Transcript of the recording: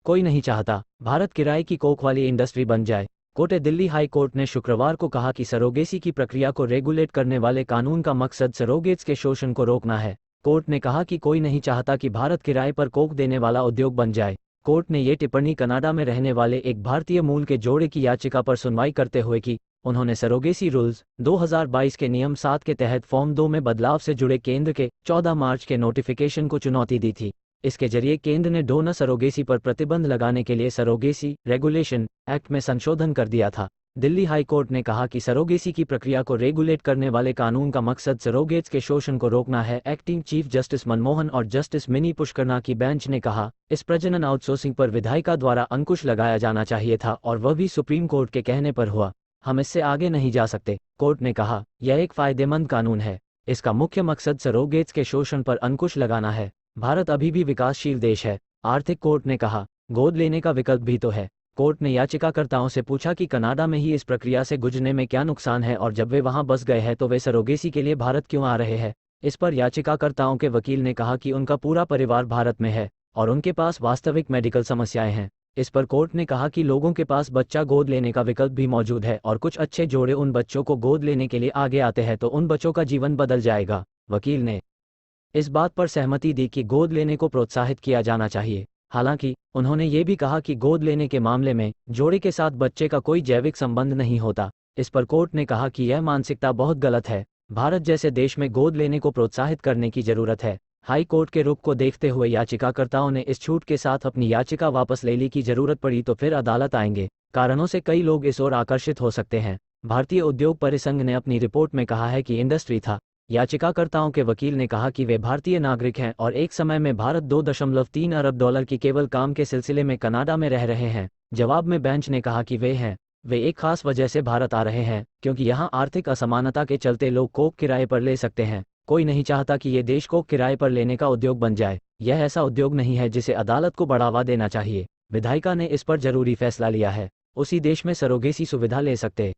कोई नहीं चाहता भारत किराए की कोक वाली इंडस्ट्री बन जाए। कोर्ट दिल्ली हाई कोर्ट ने शुक्रवार को कहा कि सरोगेसी की प्रक्रिया को रेगुलेट करने वाले कानून का मकसद सरोगेट्स के शोषण को रोकना है। कोर्ट ने कहा कि कोई नहीं चाहता कि भारत किराए पर कोक देने वाला उद्योग बन जाए। कोर्ट ने ये टिप्पणी कनाडा में रहने वाले एक भारतीय मूल के जोड़े की याचिका पर सुनवाई करते हुए की। उन्होंने सरोगेसी रूल्स 2022 के नियम 7 के तहत फॉर्म 2 में बदलाव से जुड़े केंद्र के 14 मार्च के नोटिफिकेशन को चुनौती दी थी। इसके जरिए केंद्र ने डोनर सरोगेसी पर प्रतिबंध लगाने के लिए सरोगेसी रेगुलेशन एक्ट में संशोधन कर दिया था। दिल्ली हाई कोर्ट ने कहा कि सरोगेसी की प्रक्रिया को रेगुलेट करने वाले कानून का मकसद सरोगेट्स के शोषण को रोकना है। एक्टिंग चीफ जस्टिस मनमोहन और जस्टिस मिनी पुष्करना की बेंच ने कहा, इस प्रजनन आउटसोर्सिंग पर विधायिका द्वारा अंकुश लगाया जाना चाहिए था और वह भी सुप्रीम कोर्ट के कहने पर हुआ। हम इससे आगे नहीं जा सकते। कोर्ट ने कहा, यह एक फायदेमंद कानून है। इसका मुख्य मकसद सरोगेट्स के शोषण पर अंकुश लगाना है। भारत अभी भी विकासशील देश है। आर्थिक कोर्ट ने कहा, गोद लेने का विकल्प भी तो है। कोर्ट ने याचिकाकर्ताओं से पूछा कि कनाडा में ही इस प्रक्रिया से गुजरने में क्या नुकसान है और जब वे वहां बस गए हैं तो वे सरोगेसी के लिए भारत क्यों आ रहे हैं। इस पर याचिकाकर्ताओं के वकील ने कहा कि उनका पूरा परिवार भारत में है और उनके पास वास्तविक मेडिकल समस्याएं हैं। इस पर कोर्ट ने कहा कि लोगों के पास बच्चा गोद लेने का विकल्प भी मौजूद है और कुछ अच्छे जोड़े उन बच्चों को गोद लेने के लिए आगे आते हैं तो उन बच्चों का जीवन बदल जाएगा। वकील ने इस बात पर सहमति दी कि गोद लेने को प्रोत्साहित किया जाना चाहिए। हालांकि उन्होंने ये भी कहा कि गोद लेने के मामले में जोड़े के साथ बच्चे का कोई जैविक संबंध नहीं होता। इस पर कोर्ट ने कहा कि यह मानसिकता बहुत गलत है। भारत जैसे देश में गोद लेने को प्रोत्साहित करने की जरूरत है। हाई कोर्ट के रुख को देखते हुए याचिकाकर्ताओं ने इस छूट के साथ अपनी याचिका वापस ले ली कि जरूरत पड़ी तो फिर अदालत आएंगे। कारणों से कई लोग इस ओर आकर्षित हो सकते हैं। भारतीय उद्योग परिसंघ ने अपनी रिपोर्ट में कहा है कि इंडस्ट्री था। याचिकाकर्ताओं के वकील ने कहा कि वे भारतीय नागरिक हैं और एक समय में भारत $2.3 अरब की केवल काम के सिलसिले में कनाडा में रह रहे हैं। जवाब में बेंच ने कहा कि वे एक खास वजह से भारत आ रहे हैं क्योंकि यहाँ आर्थिक असमानता के चलते लोग कोक किराए पर ले सकते हैं। कोई नहीं चाहता कि ये देश कोक किराए पर लेने का उद्योग बन जाए। यह ऐसा उद्योग नहीं है जिसे अदालत को बढ़ावा देना चाहिए। विधायिका ने इस पर जरूरी फैसला लिया है। उसी देश में सरोगेसी सुविधा ले सकते